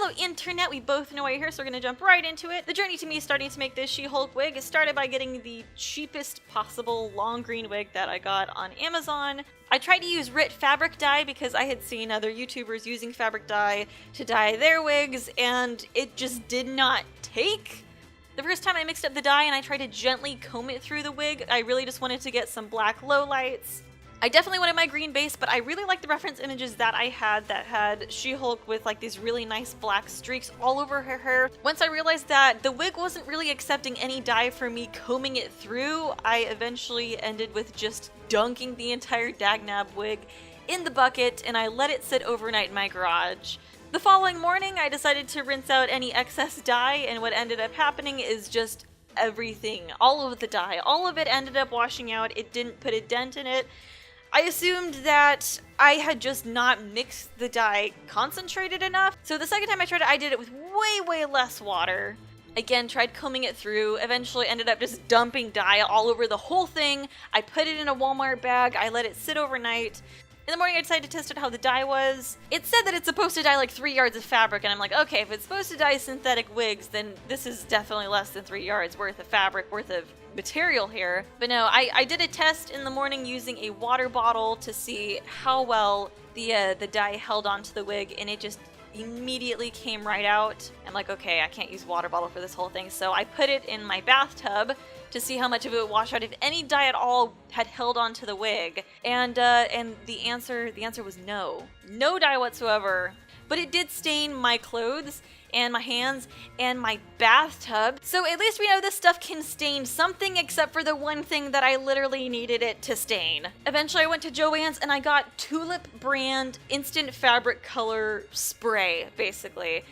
Hello internet, we both know why you're here, so we're gonna jump right into it. The journey to me starting to make this She-Hulk wig is started by getting the cheapest possible long green wig that I got on Amazon. I tried to use RIT fabric dye because I had seen other YouTubers using fabric dye to dye their wigs, and it just did not take. The first time I mixed up the dye and I tried to gently comb it through the wig, I really just wanted to get some black lowlights. I definitely wanted my green base, but I really liked the reference images that I had that had She-Hulk with like these really nice black streaks all over her hair. Once I realized that the wig wasn't really accepting any dye for me combing it through, I eventually ended with just dunking the entire dagnab wig in the bucket and I let it sit overnight in my garage. The following morning, I decided to rinse out any excess dye, and what ended up happening is just everything, all of the dye, all of it ended up washing out. It didn't put a dent in it. I assumed that I had just not mixed the dye concentrated enough. So the second time I tried it, I did it with way less water. Again, tried combing it through, eventually ended up just dumping dye all over the whole thing. I put it in a Walmart bag, I let it sit overnight. In the morning I decided to test out how the dye was. It said that it's supposed to dye like 3 yards of fabric, and I'm like, okay, if it's supposed to dye synthetic wigs, then this is definitely less than 3 yards worth of fabric, worth of material here. But no, I did a test in the morning using a water bottle to see how well the dye held onto the wig, and it just immediately came right out. I'm like, okay, I can't use water bottle for this whole thing, so I put it in my bathtub to see how much of it would wash out if any dye at all had held onto the wig. And the answer was no dye whatsoever. But it did stain my clothes and my hands and my bathtub. So at least we know this stuff can stain something, except for the one thing that I literally needed it to stain. Eventually I went to Joann's and I got Tulip brand instant fabric color spray, basically.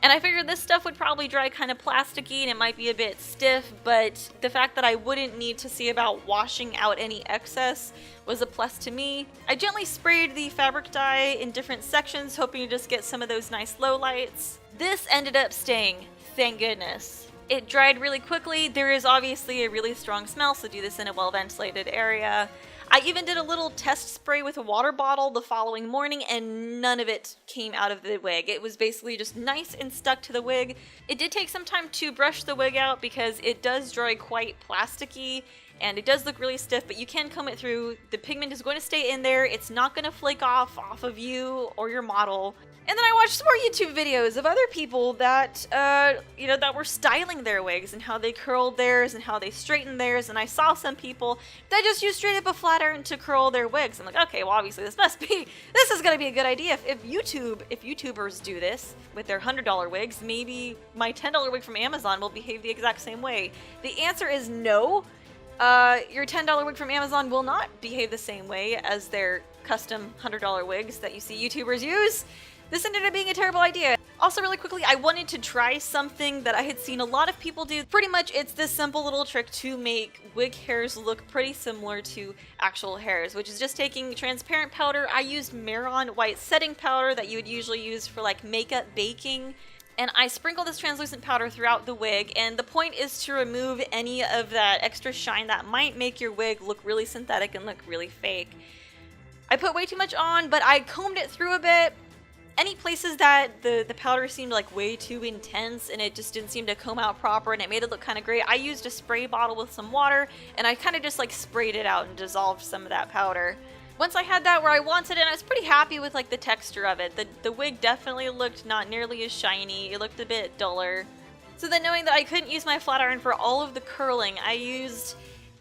And I figured this stuff would probably dry kind of plasticky and it might be a bit stiff, but the fact that I wouldn't need to see about washing out any excess was a plus to me. I gently sprayed the fabric dye in different sections, hoping to just get some of those nice lowlights. This ended up staying, thank goodness. It dried really quickly. There is obviously a really strong smell, so do this in a well-ventilated area. I even did a little test spray with a water bottle the following morning and none of it came out of the wig. It was basically just nice and stuck to the wig. It did take some time to brush the wig out because it does dry quite plasticky and it does look really stiff, but you can comb it through. The pigment is going to stay in there. It's not going to flake off of you or your model. And then I watched some more YouTube videos of other people that, that were styling their wigs and how they curled theirs and how they straightened theirs. And I saw some people that just used straight up a flat iron to curl their wigs. I'm like, okay, well, obviously this is going to be a good idea. If YouTubers do this with their $100 wigs, maybe my $10 wig from Amazon will behave the exact same way. The answer is no. Your $10 wig from Amazon will not behave the same way as their custom $100 wigs that you see YouTubers use. This ended up being a terrible idea. Also, really quickly, I wanted to try something that I had seen a lot of people do. Pretty much, it's this simple little trick to make wig hairs look pretty similar to actual hairs, which is just taking transparent powder. I used Maron white setting powder that you would usually use for like makeup baking. And I sprinkle this translucent powder throughout the wig, and the point is to remove any of that extra shine that might make your wig look really synthetic and look really fake. I put way too much on, but I combed it through a bit. Any places that the powder seemed like way too intense and it just didn't seem to comb out proper and it made it look kind of gray, I used a spray bottle with some water and I kind of just like sprayed it out and dissolved some of that powder. Once I had that where I wanted it, I was pretty happy with like the texture of it. The wig definitely looked not nearly as shiny. It looked a bit duller. So then, knowing that I couldn't use my flat iron for all of the curling, I used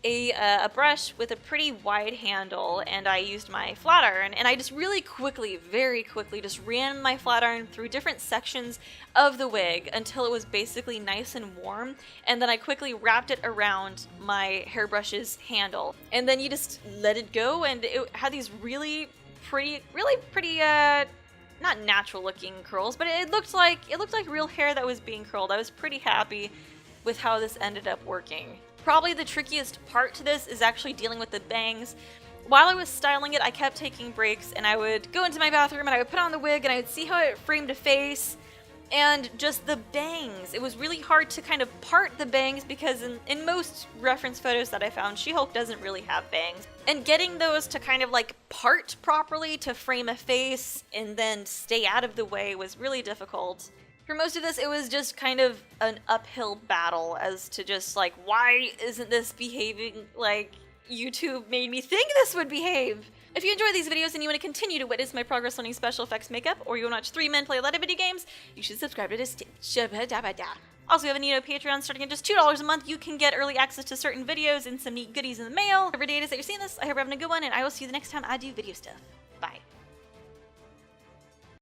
a brush with a pretty wide handle and I used my flat iron and I just really quickly, very quickly just ran my flat iron through different sections of the wig until it was basically nice and warm, and then I quickly wrapped it around my hairbrush's handle and then you just let it go and it had these really pretty not natural looking curls, but it looked like real hair that was being curled. I was pretty happy with how this ended up working. Probably the trickiest part to this is actually dealing with the bangs. While I was styling it, I kept taking breaks and I would go into my bathroom and I would put on the wig and I would see how it framed a face and just the bangs. It was really hard to kind of part the bangs because in most reference photos that I found, She-Hulk doesn't really have bangs. And getting those to kind of like part properly to frame a face and then stay out of the way was really difficult. For most of this, it was just kind of an uphill battle as to just like, why isn't this behaving like YouTube made me think this would behave? If you enjoy these videos and you want to continue to witness my progress learning special effects makeup, or you want to watch 3 men play a lot of video games, you should subscribe to this. Also, we have a Noob Patreon starting at just $2 a month. You can get early access to certain videos and some neat goodies in the mail. Every day it is that you're seeing this, I hope you're having a good one, and I will see you the next time I do video stuff. Bye.